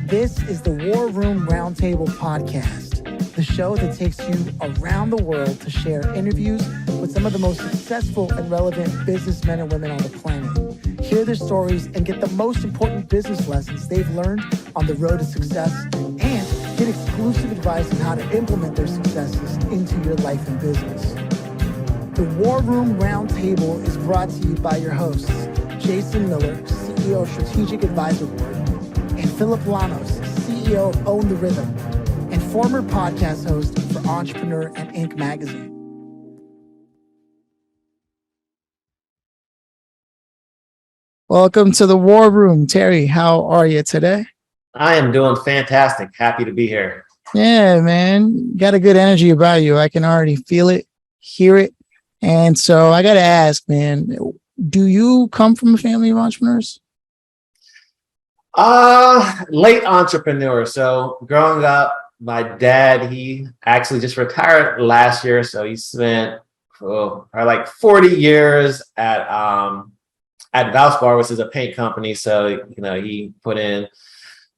This is the WarRoom Roundtable podcast, the show that takes you around the world to share interviews with some of the most successful and relevant businessmen and women on the planet. Hear their stories and get the most important business lessons they've learned on the road to success, and get exclusive advice on how to implement their successes into your life and business. The WarRoom Roundtable is brought to you by your hosts, Jason Miller, CEO of Strategic Advisor Board, and Phillip Lanos, CEO of Own the Rhythm, and former podcast host for Entrepreneur and Inc. magazine. Welcome to the War Room. Terry, how are you today? I am doing fantastic. Happy to be here. Yeah, man. Got a good energy about you. I can already feel it, hear it. And so I got to ask, man, do you come from a family of entrepreneurs? Late entrepreneur. So growing up, my dad, he actually just retired last year. So he spent probably like 40 years at Valspar, which is a paint company. So, he put in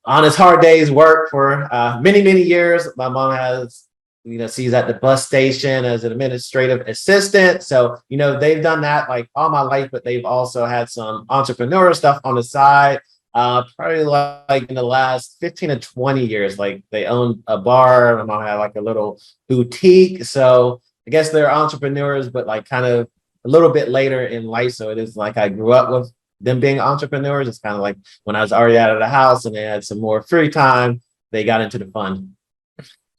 on his hard days work for many, many years. My mom has, she's at the bus station as an administrative assistant. So, they've done that like all my life, but they've also had some entrepreneurial stuff on the side. Probably like in the last 15 to 20 years, like they owned a bar. My mom had like a little boutique. So I guess they're entrepreneurs, but like kind of a little bit later in life. So it is like I grew up with them being entrepreneurs. It's kind of like when I was already out of the house and they had some more free time, they got into the fund.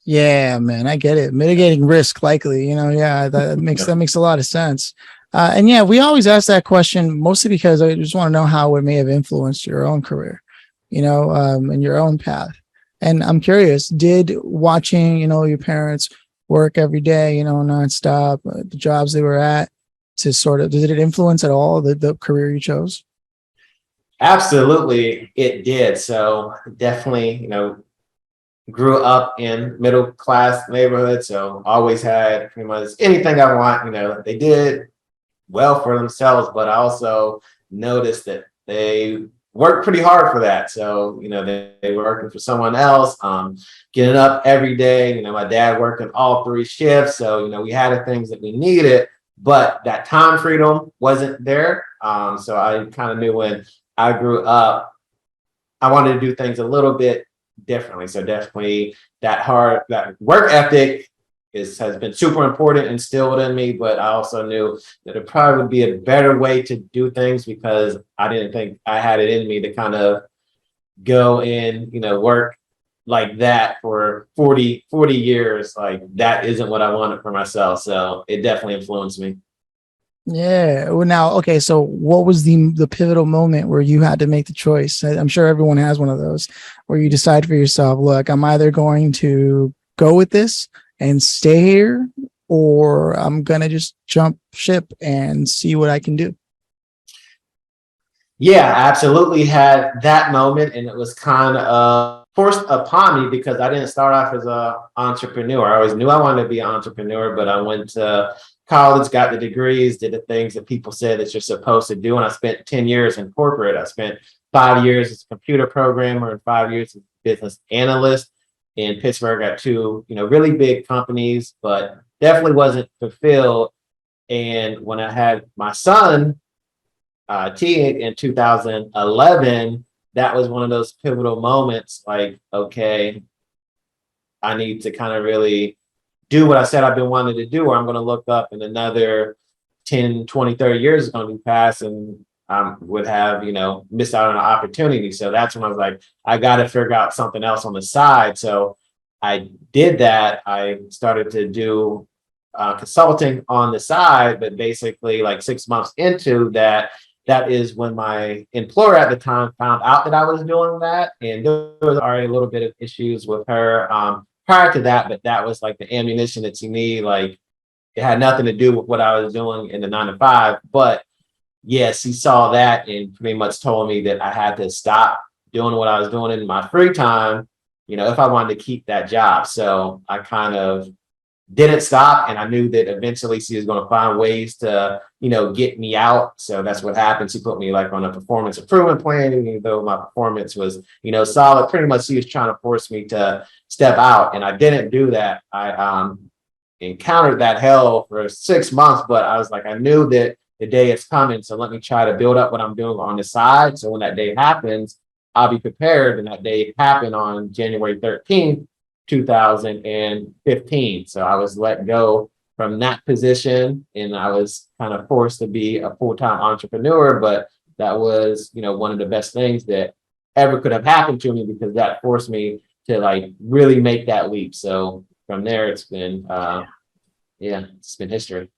Yeah, man, I get it. Mitigating risk, likely, that makes a lot of sense. And yeah, we always ask that question mostly because I just want to know how it may have influenced your own career, and your own path. And I'm curious, did watching, your parents work every day, nonstop, the jobs they were at, did it influence at all the career you chose? Absolutely, it did. So definitely, grew up in middle class neighborhood. So always had pretty much anything I want. They did well for themselves, but I also noticed that they worked pretty hard for that. So, they were working for someone else, getting up every day. My dad working all three shifts. So, we had the things that we needed, but that time freedom wasn't there. So I kind of knew when I grew up, I wanted to do things a little bit differently. So definitely that work ethic has been super important, instilled in me, but I also knew that it probably would be a better way to do things because I didn't think I had it in me to kind of go in, work like that for 40 years. Like that isn't what I wanted for myself. So it definitely influenced me. Yeah. Well, now, okay. So what was the pivotal moment where you had to make the choice? I'm sure everyone has one of those where you decide for yourself, look, I'm either going to go with this and stay here, or I'm going to just jump ship and see what I can do. Yeah, I absolutely had that moment. And it was kind of forced upon me because I didn't start off as an entrepreneur. I always knew I wanted to be an entrepreneur, but I went to college, got the degrees, did the things that people said that you're supposed to do. And I spent 10 years in corporate. I spent 5 years as a computer programmer and 5 years as a business analyst in Pittsburgh at two, really big companies, but definitely wasn't fulfilled. And when I had my son, T, in 2011, that was one of those pivotal moments. Like, okay, I need to kind of really do what I said I've been wanting to do, or I'm going to look up in another 10, 20, 30 years is going to be past and would have, missed out on an opportunity. So that's when I was like, I got to figure out something else on the side. So I did that. I started to do consulting on the side, but basically like 6 months into that, that is when my employer at the time found out that I was doing that. And there was already a little bit of issues with her prior to that, but that was like the ammunition that you need. Like it had nothing to do with what I was doing in the 9 to 5, but yes, he saw that and pretty much told me that I had to stop doing what I was doing in my free time, if I wanted to keep that job. So I kind of didn't stop. And I knew that eventually she was going to find ways to, get me out. So that's what happened. She put me like on a performance improvement plan, even though my performance was, solid. Pretty much she was trying to force me to step out. And I didn't do that. I encountered that hell for 6 months, but I was like, I knew that the day is coming. So let me try to build up what I'm doing on the side. So when that day happens, I'll be prepared. And that day happened on January 13th, 2015. So I was let go from that position and I was kind of forced to be a full-time entrepreneur. But that was, one of the best things that ever could have happened to me, because that forced me to like really make that leap. So from there, it's been, it's been history.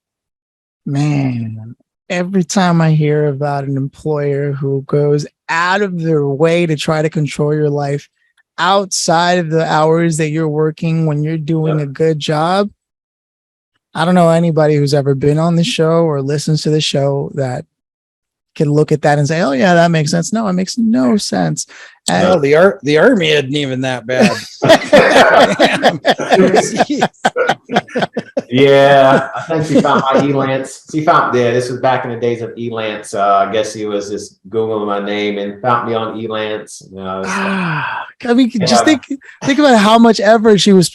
Man, every time I hear about an employer who goes out of their way to try to control your life outside of the hours that you're working when you're doing a good job, I don't know anybody who's ever been on the show or listens to the show that can look at that and say, oh yeah, that makes sense. No, it makes no sense. No, the army isn't even that bad. Yeah, I think she found my Elance. This was back in the days of Elance. I guess she was just Googling my name and found me on Elance. I mean, just think about how much effort she was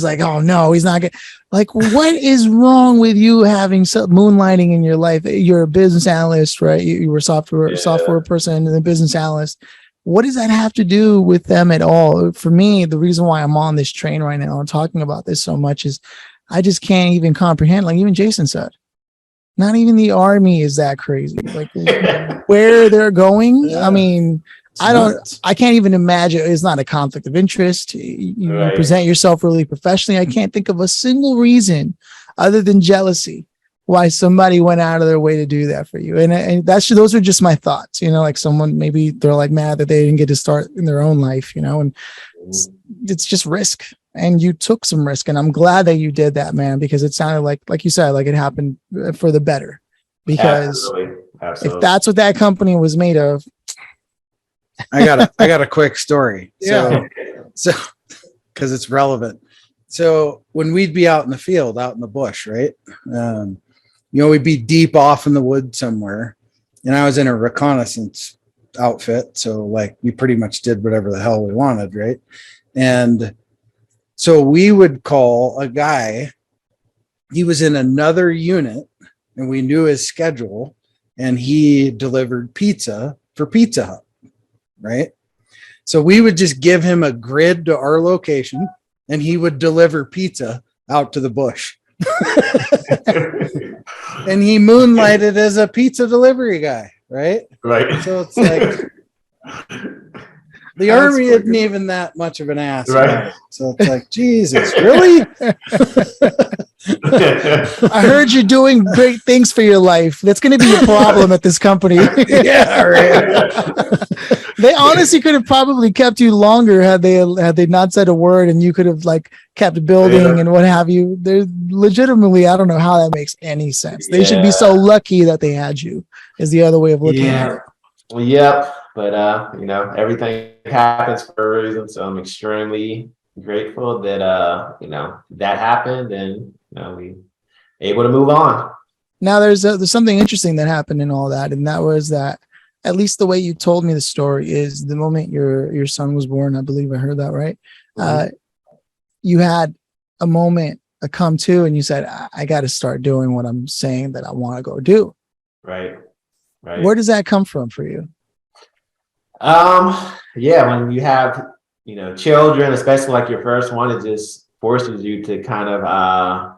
like, oh no, he's not good. Like, what is wrong with you having moonlighting in your life? You're a business analyst, right? You were a software person and a business analyst. What does that have to do with them at all? For me, the reason why I'm on this train right now and talking about this so much is I just can't even comprehend. Like even Jason said, not even the army is that crazy. Like where they're going. I mean, I can't even imagine. It's not a conflict of interest. You present yourself really professionally. I can't think of a single reason other than jealousy why somebody went out of their way to do that for you. And those are just my thoughts, like someone, maybe they're like mad that they didn't get to start in their own life, and it's just risk. And you took some risk, and I'm glad that you did that, man, because it sounded like you said, like it happened for the better, because Absolutely. If that's what that company was made of. I got a quick story. So because it's relevant. So when we'd be out in the field, out in the bush, right? We'd be deep off in the wood somewhere, and I was in a reconnaissance outfit. So like we pretty much did whatever the hell we wanted. Right. And so we would call a guy, he was in another unit and we knew his schedule, and he delivered pizza for Pizza Hut. Right. So we would just give him a grid to our location and he would deliver pizza out to the bush. And he moonlighted as a pizza delivery guy. Right. So it's like the army isn't even that much of an ass. Right. So it's like, Jesus, really? I heard you're doing great things for your life. That's going to be a problem at this company. Yeah, right. They honestly could have probably kept you longer had they not said a word, and you could have like kept building and what have you. They're legitimately, I don't know how that makes any sense. They should be so lucky that they had you, is the other way of looking at it. Well, yep. But everything happens for a reason. So I'm extremely grateful that that happened, and we able to move on. Now there's something interesting that happened in all that, and that was that, at least the way you told me the story, is the moment your son was born. I believe I heard that right. Mm-hmm. You had a moment, a come to, and you said, I got to start doing what I'm saying that I want to go do. Right. Where does that come from for you? When you have, children, especially like your first one, it just forces you to kind of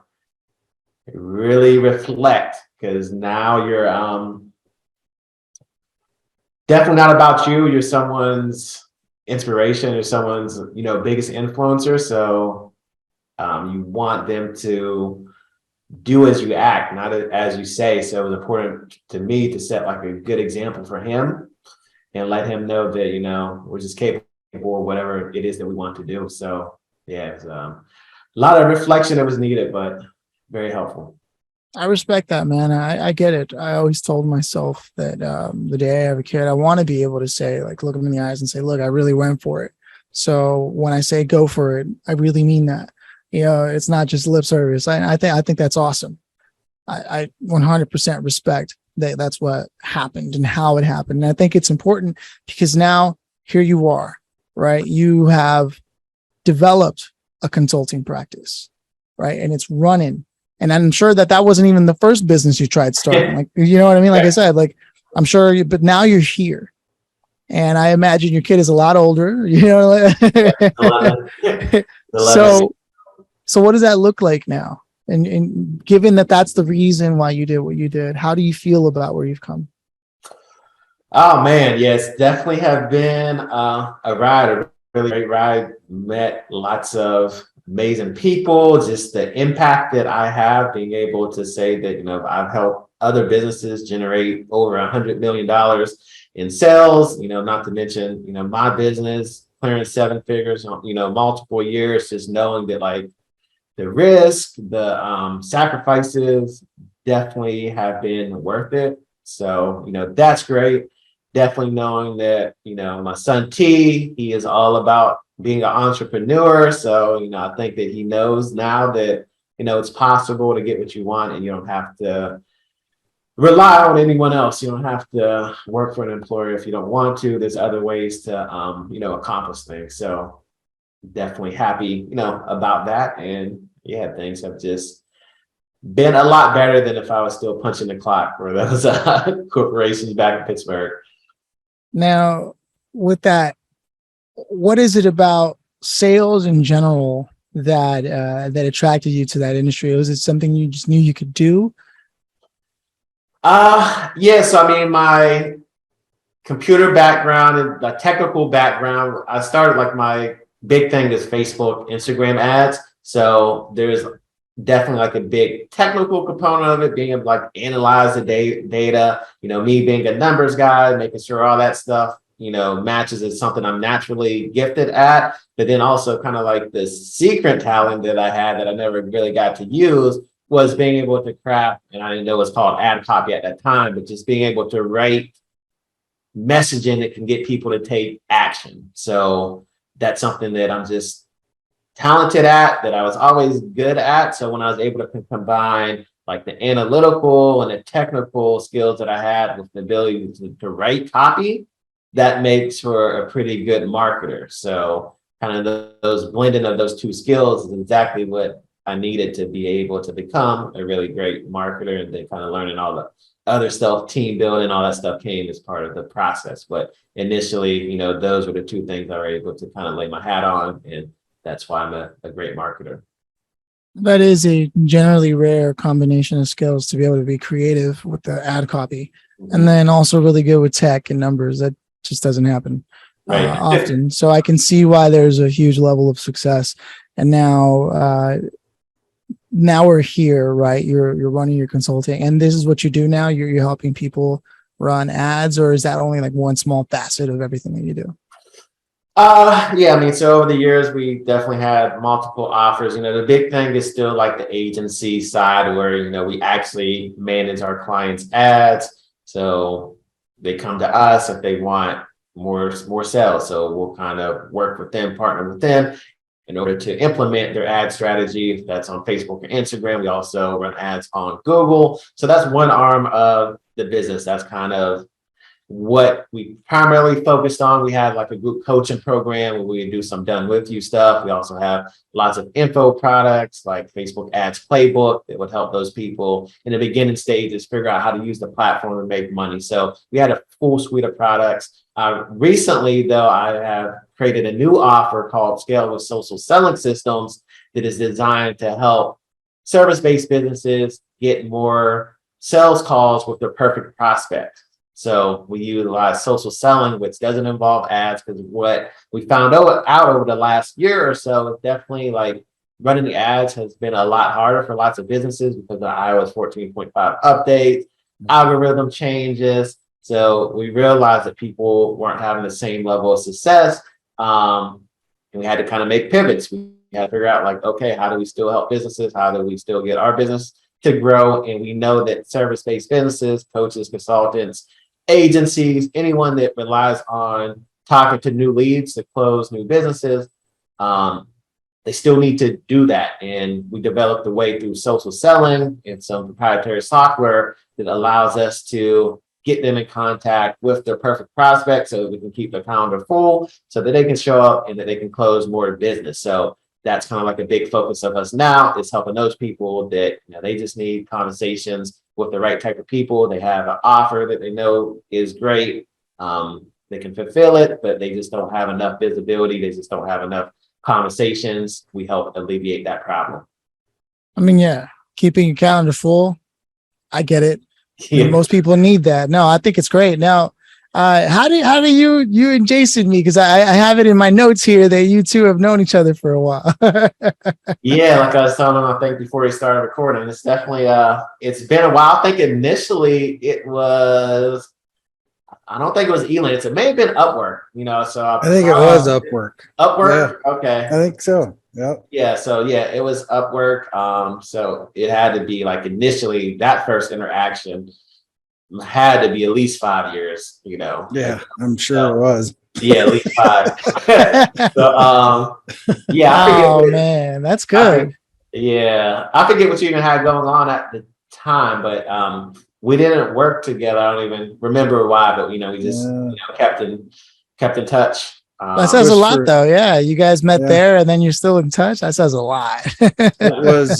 really reflect, because now you're definitely not about you. You're someone's inspiration, or someone's, biggest influencer. So you want them to do as you act, not as you say. So it was important to me to set like a good example for him and let him know that, we're just capable of whatever it is that we want to do. So it's a lot of reflection that was needed, but very helpful. I respect that, man. I get it. I always told myself that the day I have a kid, I want to be able to say, like, look him in the eyes and say, look, I really went for it. So when I say go for it, I really mean that. It's not just lip service. I think that's awesome. I 100% respect that that's what happened and how it happened. And I think it's important because now here you are, right? You have developed a consulting practice, right? And it's running. And I'm sure that wasn't even the first business you tried starting. Like, you know what I mean? Like I said, like, I'm sure, but now you're here. And I imagine your kid is a lot older, 11. 11. So what does that look like now? And given that that's the reason why you did what you did, how do you feel about where you've come? Oh man, yes, definitely have been a ride, a really great ride. Met lots of amazing people. Just the impact that I have, being able to say that I've helped other businesses generate over $100 million in sales. Not to mention my business clearing 7 figures on multiple years. Just knowing that like the risk, the sacrifices definitely have been worth it. So that's great. Definitely knowing that, my son T, he is all about being an entrepreneur. So, I think that he knows now that, it's possible to get what you want and you don't have to rely on anyone else. You don't have to work for an employer if you don't want to. There's other ways to, accomplish things. So definitely happy, about that. And yeah, things have just been a lot better than if I was still punching the clock for those corporations back in Pittsburgh. Now, with that, what is it about sales in general that that attracted you to that industry? Was it something you just knew you could do? Yeah. So I mean, my computer background and the technical background, I started like my big thing is Facebook, Instagram ads. So there's definitely like a big technical component of it, being able to like analyze the data, me being a numbers guy, making sure all that stuff, matches is something I'm naturally gifted at. But then also kind of like the secret talent that I had that I never really got to use was being able to craft, and I didn't know it was called ad copy at that time, but just being able to write messaging that can get people to take action. So that's something that I'm just talented at, that I was always good at. So when I was able to combine like the analytical and the technical skills that I had with the ability to write copy, that makes for a pretty good marketer. So kind of those blending of those two skills is exactly what I needed to be able to become a really great marketer. And then kind of learning all the other stuff, team building, all that stuff came as part of the process. But initially, those were the two things I were able to kind of lay my hat on. And that's why I'm a great marketer. That is a generally rare combination of skills, to be able to be creative with the ad copy and then also really good with tech and numbers. That just doesn't happen often. So I can see why there's a huge level of success. And now we're here, right? You're running your consulting, and this is what you do now. You're helping people run ads, or is that only like one small facet of everything that you do? Yeah, I mean, so over the years, we definitely had multiple offers. The big thing is still like the agency side where, we actually manage our clients' ads. So they come to us if they want more sales. So we'll kind of work with them, partner with them in order to implement their ad strategy. If that's on Facebook or Instagram, we also run ads on Google. So that's one arm of the business. That's kind of what we primarily focused on. We have like a group coaching program where we do some done with you stuff. We also have lots of info products like Facebook Ads Playbook that would help those people in the beginning stages figure out how to use the platform and make money. So we had a full suite of products. Recently, though, I have created a new offer called Scale with Social Selling Systems that is designed to help service-based businesses get more sales calls with their perfect prospect. So we utilize social selling, which doesn't involve ads, because what we found out over the last year or so is definitely like running the ads has been a lot harder for lots of businesses because of the iOS 14.5 updates, algorithm changes. So we realized that people weren't having the same level of success. And we had to kind of make pivots. We had to figure out like, okay, how do we still help businesses? How do we still get our business to grow? And we know that service-based businesses, coaches, consultants, agencies, anyone that relies on talking to new leads to close new businesses, they still need to do that. And we developed a way through social selling and some proprietary software that allows us to get them in contact with their perfect prospect so that we can keep their calendar full so that they can show up and that they can close more business. So that's kind of like a big focus of us now, is helping those people that, you know, they just need conversations with the right type of people. They have an offer that they know is great. They can fulfill it, but they just don't have enough visibility. They just don't have enough conversations. We help alleviate that problem. I mean, yeah, keeping your calendar full. I get it. Yeah. Most people need that. No, I think it's great. Now, how do you and Jason meet? Because I have it in my notes here that you two have known each other for a while. Yeah, like I was telling him, I think before he started recording, it's definitely it's been a while. I think initially it was, I don't think it was Elance. It may have been Upwork, you know. So I think it was Upwork. Upwork, yeah. Okay. I think so. Yep. Yeah. So yeah, it was Upwork. So it had to be like initially that first interaction had to be at least 5 years, you know. Yeah, I'm sure it was. Yeah, at least 5. So yeah. Oh man, that's good. I forget what you even had going on at the time, but we didn't work together. I don't even remember why, but you know, we just kept in touch. That says a lot, though. Yeah, you guys met there, and then you're still in touch. That says a lot. It was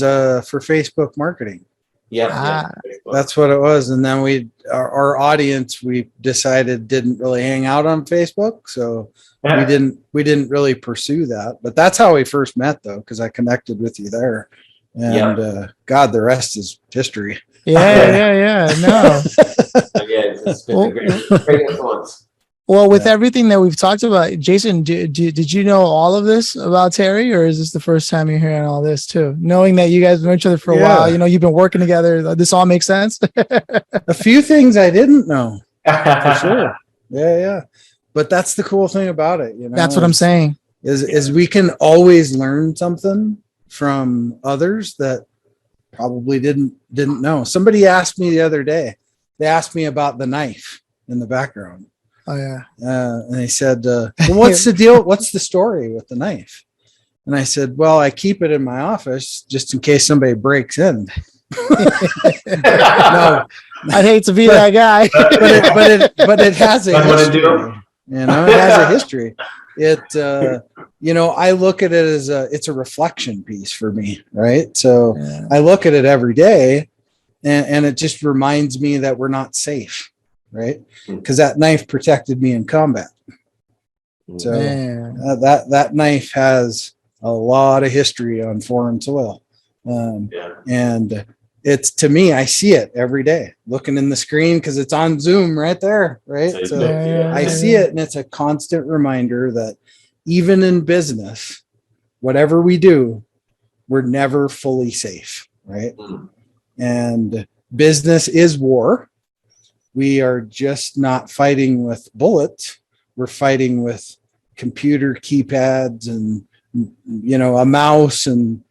for Facebook marketing. Yeah, that's what it was. And then our audience, we decided didn't really hang out on Facebook, so we didn't really pursue that. But that's how we first met, though, because I connected with you there, and God, the rest is history. Yeah. No. It's been a great influence. Well, with everything that we've talked about, Jason, did you know all of this about Terry, or is this the first time you're hearing all this too? Knowing that you guys know each other for a while, you know, you've been working together. This all makes sense. A few things I didn't know, for sure. Yeah. But that's the cool thing about it. You know, that's what I'm saying. Is we can always learn something from others that probably didn't know. Somebody asked me the other day. They asked me about the knife in the background. Oh yeah. And they said, well, what's the deal? What's the story with the knife? And I said, well, I keep it in my office just in case somebody breaks in. No, I'd hate to be that guy. but it has a history. You know, it has a history. It, you know, I look at it as it's a reflection piece for me. Right. So I look at it every day and it just reminds me that we're not safe. Right, because that knife protected me in combat. So that knife has a lot of history on foreign soil, and it's, to me, I see it every day looking in the screen because it's on Zoom right there. Right, so I see it, and it's a constant reminder that even in business, whatever we do, we're never fully safe. Right, and business is war. We are just not fighting with bullets. We're fighting with computer keypads and, you know, a mouse and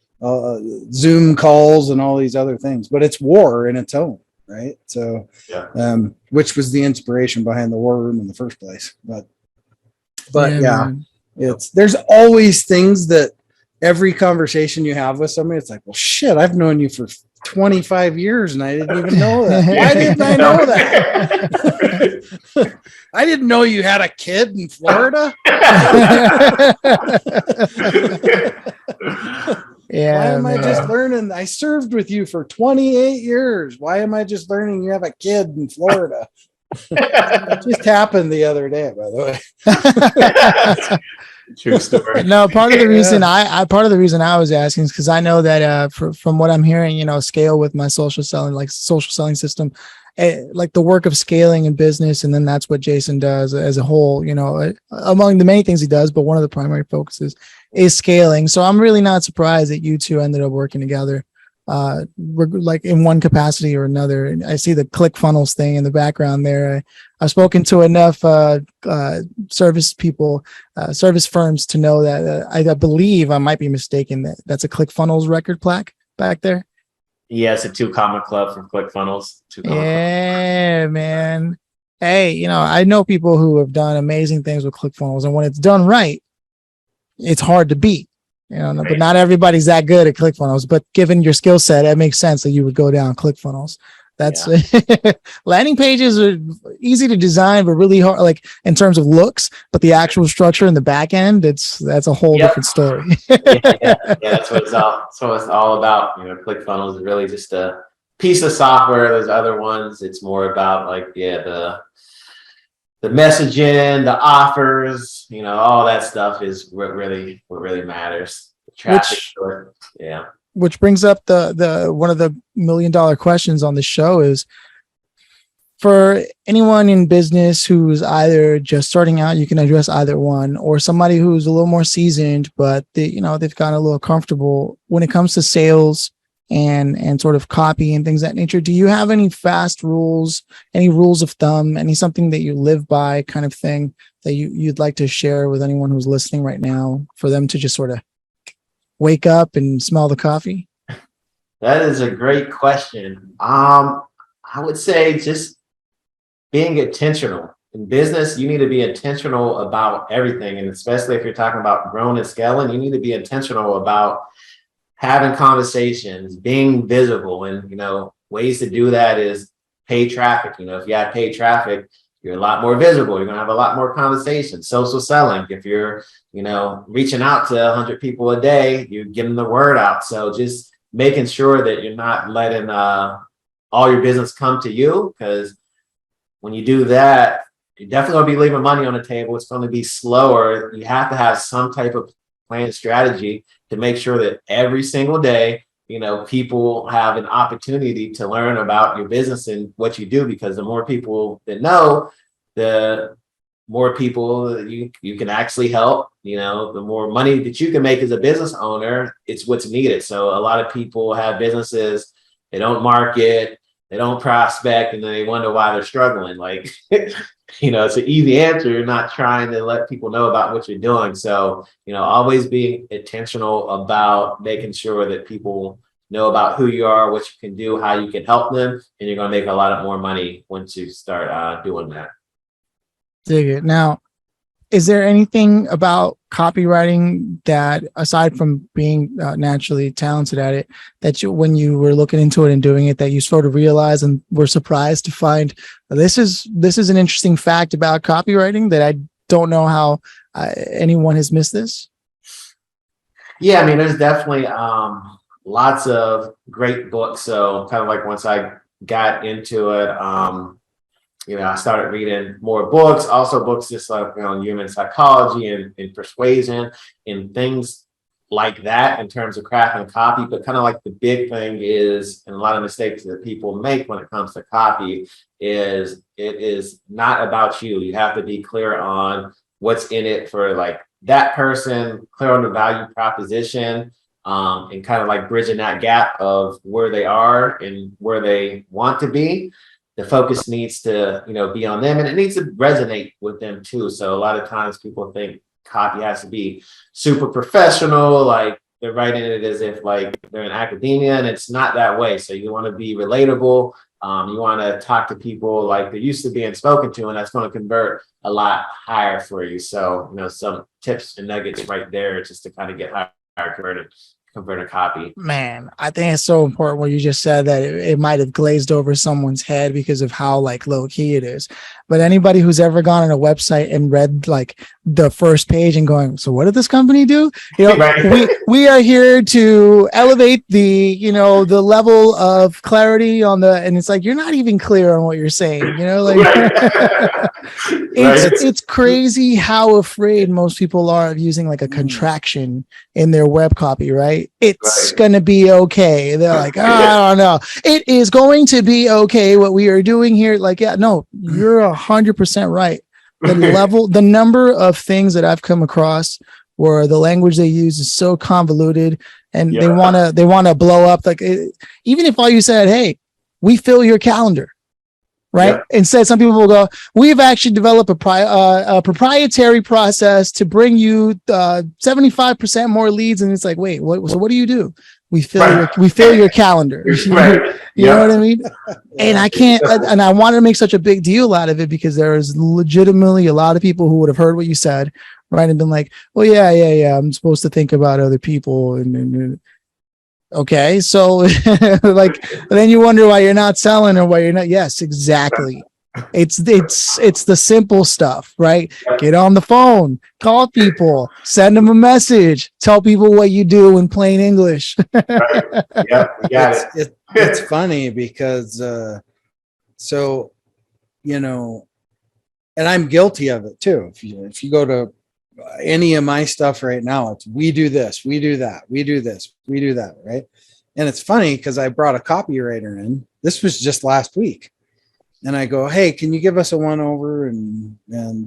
Zoom calls and all these other things. But it's war in its own, right? So, which was the inspiration behind the WarRoom in the first place. But there's always things that every conversation you have with somebody, it's like, well, shit, I've known you for 25 years and I didn't even know that. Why didn't I know that? I didn't know you had a kid in Florida. Why am I just learning? I served with you for 28 years. Why am I just learning you have a kid in Florida? It just happened the other day, by the way. True story. No, part of the reason I was asking is because I know that from what I'm hearing, you know, scale with my social selling system, like the work of scaling in business, and then that's what Jason does as a whole. You know, among the many things he does, but one of the primary focuses is scaling. So I'm really not surprised that you two ended up working together, like in one capacity or another. And I see the ClickFunnels thing in the background there. I've spoken to enough service people, service firms to know that I believe, I might be mistaken, that's a ClickFunnels record plaque back there. Yeah, it's a 2 Comma Club from ClickFunnels. Man. Hey, you know, I know people who have done amazing things with ClickFunnels, and when it's done right, it's hard to beat. But not everybody's that good at ClickFunnels. But given your skill set, it makes sense that you would go down ClickFunnels. That's landing pages are easy to design, but really hard, like in terms of looks. But the actual structure in the back end, that's a whole different story. That's what it's all about. ClickFunnels is really just a piece of software. There's other ones. It's more about like the messaging, the offers, all that stuff is what really matters. Traffic. Which brings up the one of the $1 million questions on the show is, for anyone in business who's either just starting out, you can address either one, or somebody who's a little more seasoned, but they've gotten a little comfortable when it comes to sales and sort of copy and things of that nature. Do you have any fast rules, any rules of thumb, something that you live by kind of thing that you'd like to share with anyone who's listening right now for them to just sort of wake up and smell the coffee? That is a great question. I would say just being intentional. In business, you need to be intentional about everything. And especially if you're talking about growing and scaling, you need to be intentional about having conversations, being visible. And, ways to do that is paid traffic. If you have paid traffic, you're a lot more visible. You're going to have a lot more conversations. Social selling. If you're, reaching out to 100 people a day, you're getting the word out. So just making sure that you're not letting all your business come to you, because when you do that, you're definitely going to be leaving money on the table. It's going to be slower. You have to have some type of plan strategy to make sure that every single day, people have an opportunity to learn about your business and what you do, because the more people that know, the more people you can actually help. The more money that you can make as a business owner, it's what's needed. So a lot of people have businesses, they don't market, they don't prospect, and then they wonder why they're struggling. Like, it's an easy answer. You're not trying to let people know about what you're doing. So, always being intentional about making sure that people know about who you are, what you can do, how you can help them, and you're going to make a lot more money once you start doing that. Dig it. Now, is there anything about copywriting that, aside from being naturally talented at it, that when you were looking into it and doing it, that you sort of realized and were surprised to find this is an interesting fact about copywriting that I don't know how anyone has missed this? Yeah, there's definitely lots of great books. So kind of like once I got into it, I started reading more books, also books just like on human psychology and persuasion and things like that in terms of crafting copy. But kind of like the big thing is, and a lot of mistakes that people make when it comes to copy, is it is not about you. You have to be clear on what's in it for like that person, clear on the value proposition, and kind of like bridging that gap of where they are and where they want to be. The focus needs to, be on them, and it needs to resonate with them too. So a lot of times people think copy has to be super professional, like they're writing it as if like they're in academia, and it's not that way. So you want to be relatable. You want to talk to people like they're used to being spoken to, and that's going to convert a lot higher for you. So, some tips and nuggets right there just to kind of get higher convert a copy. Man, I think it's so important what you just said, that it might have glazed over someone's head because of how like low key it is. But anybody who's ever gone on a website and read like the first page and going, so what did this company do? Right. we are here to elevate the, the level of clarity on and it's like, you're not even clear on what you're saying, Right. It's crazy how afraid most people are of using like a contraction in their web copy, right? It's going to be okay. They're like, I don't know. It is going to be okay what we are doing here. Like, yeah, no, you're 100% right. The number of things that I've come across where the language they use is so convoluted, and they want to blow up. Like, even if all you said, hey, we fill your calendar, right? Yeah. Instead, some people will go, we've actually developed a proprietary process to bring you 75% more leads. And it's like, wait, so what do you do? we fill your calendar. Right. You know what I mean? And I can't, and I wanted to make such a big deal out of it because there is legitimately a lot of people who would have heard what you said, right? And been like, well, yeah. I'm supposed to think about other people. And okay. So like, then you wonder why you're not selling or why you're not. Yes, exactly. It's the simple stuff, right? Get on the phone, call people, send them a message, tell people what you do in plain English. Right. Yep. We got it. It's funny because so you know, and I'm guilty of it too. If you go to any of my stuff right now, it's we do this, we do that, we do this, we do that, right? And it's funny because I brought a copywriter in. This was just last week. And I go, hey, can you give us a one over and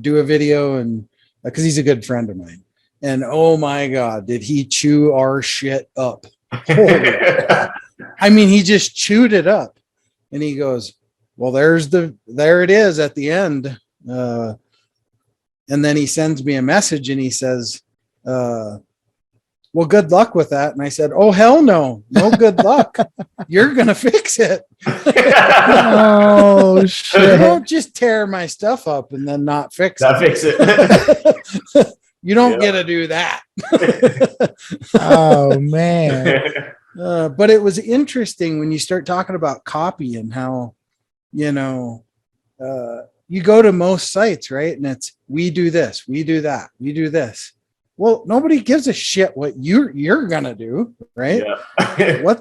do a video? And because he's a good friend of mine. And oh my God, did he chew our shit up? Holy crap. I mean, he just chewed it up. And he goes, well, there it is at the end. And then he sends me a message and he says, well, good luck with that. And I said, oh, hell no good luck. You're going to fix it. Oh, shit. You don't just tear my stuff up and then not fix Not fix it. You don't get to do that. Oh, man. But it was interesting when you start talking about copy and how, you go to most sites, right? And it's, we do this, we do that, we do this. Well, nobody gives a shit what you're gonna do, right? Yeah.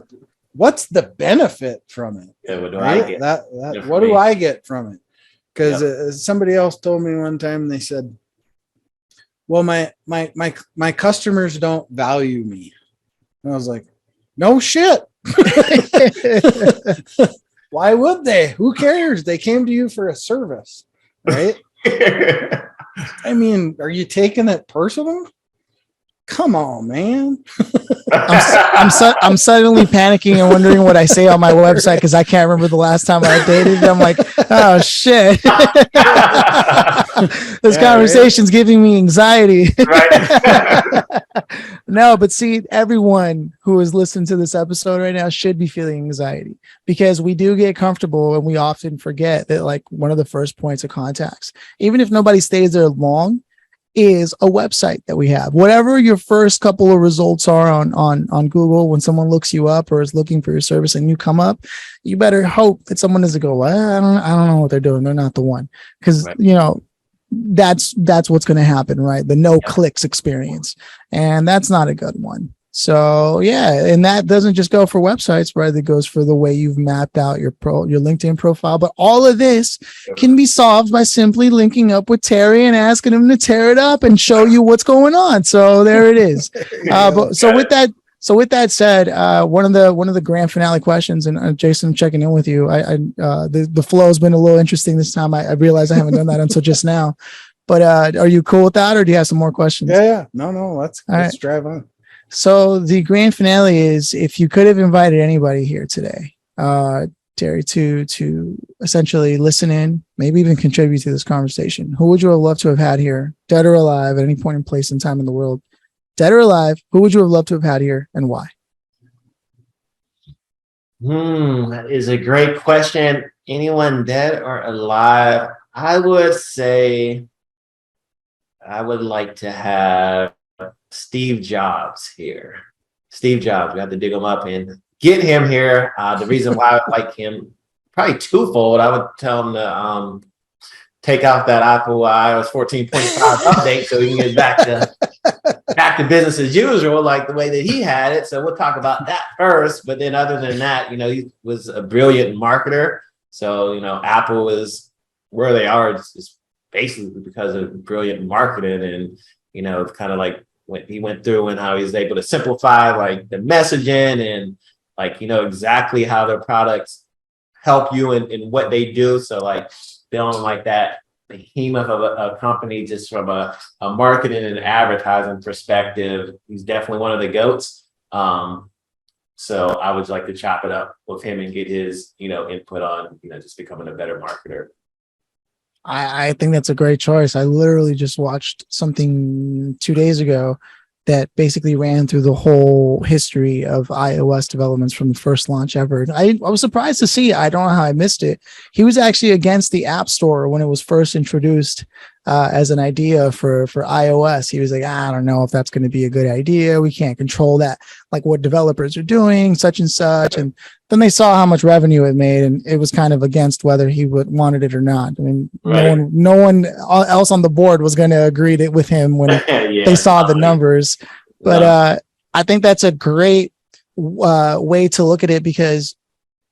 What's the benefit from it? Yeah, what do right? I get? That what do I get from it? Because somebody else told me one time, they said, well, my customers don't value me. And I was like, no shit. Why would they? Who cares? They came to you for a service, right? I mean, are you taking it personal? Come on, man. I'm suddenly panicking and wondering what I say on my website because I can't remember the last time I updated it. I'm like, oh shit. This conversation's giving me anxiety. Right. No, but see, everyone who is listening to this episode right now should be feeling anxiety because we do get comfortable and we often forget that like one of the first points of contacts, even if nobody stays there long, is a website that we have. Whatever your first couple of results are on Google, when someone looks you up or is looking for your service and you come up, you better hope that someone doesn't go, well, I don't know what they're doing. They're not the one. Because, that's what's going to happen, right? The no clicks experience. And that's not a good one. So yeah, and that doesn't just go for websites, right? It goes for the way you've mapped out your LinkedIn profile. But all of this can be solved by simply linking up with Terry and asking him to tear it up and show you what's going on. So there it is. So with that said, one of the grand finale questions, and Jason, I'm checking in with you. The flow has been a little interesting this time. I realize I haven't done that until just now. But are you cool with that, or do you have some more questions? Yeah. No. Let's drive on. So the grand finale is, if you could have invited anybody here today, Terry, to essentially listen in, maybe even contribute to this conversation, who would you have loved to have had here, dead or alive, at any point in place and time in the world? Dead or alive, who would you have loved to have had here and why? That is a great question. Anyone dead or alive? I would say I would like to have Steve Jobs here. Steve Jobs, we have to dig him up and get him here. The reason why I would like him, probably twofold. I would tell him to take out that Apple iOS 14.5 update so we can get back to business as usual, like the way that he had it. So we'll talk about that first. But then other than that, he was a brilliant marketer. So, Apple is where they are. It's basically because of brilliant marketing and, kind of like when he went through and how he's able to simplify like the messaging and like, exactly how their products help you in what they do. So like feeling like that behemoth of a company just from a marketing and advertising perspective, he's definitely one of the GOATs. So I would like to chop it up with him and get his, input on, just becoming a better marketer. I think that's a great choice. I literally just watched something 2 days ago that basically ran through the whole history of iOS developments from the first launch ever. I was surprised to see, I don't know how I missed it. He was actually against the App Store when it was first introduced as an idea for iOS. He was like, I don't know if that's going to be a good idea. We can't control that, like what developers are doing, such and such. And then they saw how much revenue it made, and it was kind of against whether he wanted it or not. I mean, no one else on the board was going to agree with him when they saw the numbers. But I think that's a great way to look at it, because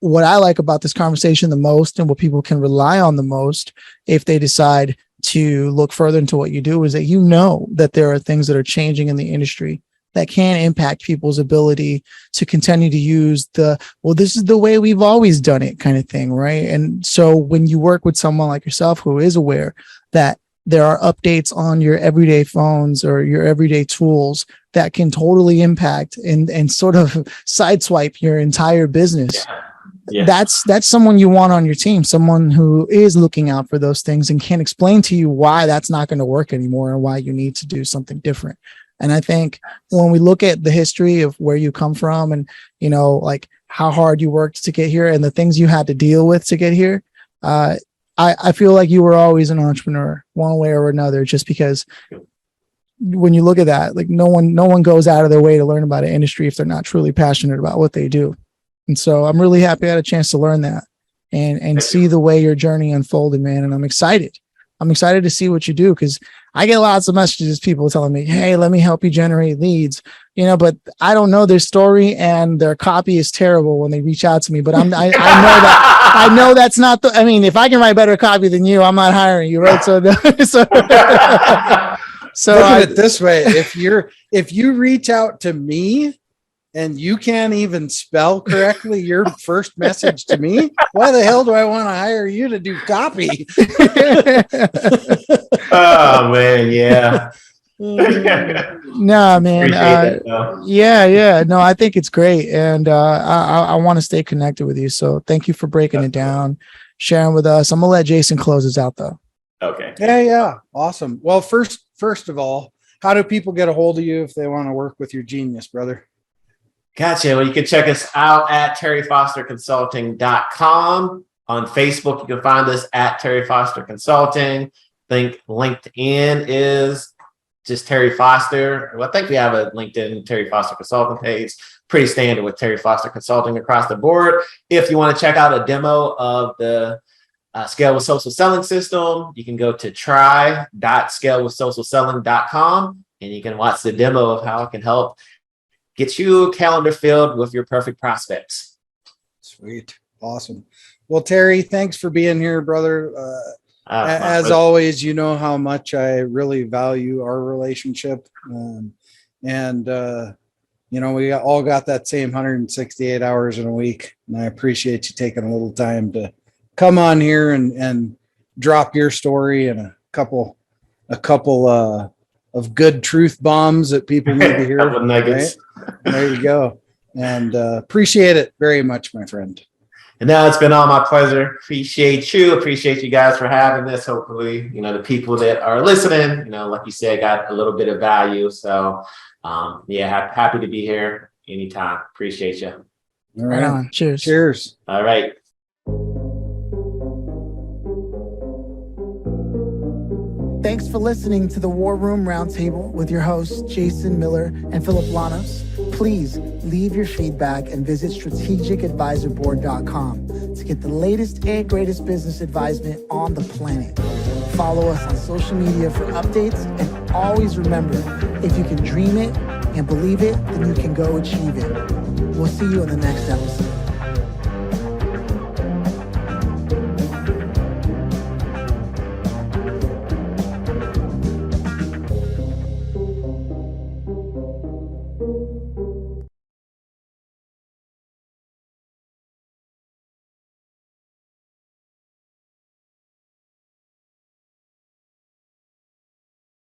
what I like about this conversation the most, and what people can rely on the most if they decide to look further into what you do, is that you know that there are things that are changing in the industry that can impact people's ability to continue to use this is the way we've always done it kind of thing, right? And so when you work with someone like yourself who is aware that there are updates on your everyday phones or your everyday tools that can totally impact and sort of sideswipe your entire business. Yeah. That's someone you want on your team, someone who is looking out for those things and can explain to you why that's not going to work anymore and why you need to do something different. And I think when we look at the history of where you come from and, like how hard you worked to get here and the things you had to deal with to get here, I feel like you were always an entrepreneur one way or another, just because when you look at that, like no one goes out of their way to learn about an industry if they're not truly passionate about what they do. And so I'm really happy I had a chance to learn that and see the way your journey unfolded, man. And I'm excited. To see what you do, because I get lots of messages, people telling me, hey, let me help you generate leads, but I don't know their story and their copy is terrible when they reach out to me. But I know that I know that's not if I can write better copy than you, I'm not hiring you, right? So look at it this way. If you reach out to me and you can't even spell correctly your first message to me, why the hell do I want to hire you to do copy? Oh man, yeah. No, man. Yeah. No, I think it's great. And I want to stay connected with you. So thank you for breaking it down, sharing with us. I'm gonna let Jason close us out though. Okay. Yeah. Awesome. Well, first of all, how do people get a hold of you if they want to work with your genius, brother? Gotcha. Well, you can check us out at terryfosterconsulting.com. On Facebook, you can find us at Terry Foster Consulting. I think LinkedIn is just Terry Foster. Well, I think we have a LinkedIn Terry Foster Consulting page. Pretty standard with Terry Foster Consulting across the board. If you want to check out a demo of the Scale with Social Selling system, you can go to try.scalewithsocialselling.com and you can watch the demo of how it can help get you a calendar filled with your perfect prospects. Sweet. Awesome. Well, Terry, thanks for being here, brother. As always, you know how much I really value our relationship. We all got that same 168 hours in a week. And I appreciate you taking a little time to come on here and drop your story and a couple of good truth bombs that people need to hear. Right? There you go. And appreciate it very much, my friend. And now it's been all my pleasure. Appreciate you guys for having this. Hopefully, the people that are listening, like you said, got a little bit of value. So happy to be here anytime. Appreciate you. All right. On. Cheers. Cheers. All right. Thanks for listening to the War Room Roundtable with your hosts, Jason Miller and Phillip Lanos. Please leave your feedback and visit strategicadvisorboard.com to get the latest and greatest business advisement on the planet. Follow us on social media for updates, and always remember, if you can dream it and believe it, then you can go achieve it. We'll see you in the next episode.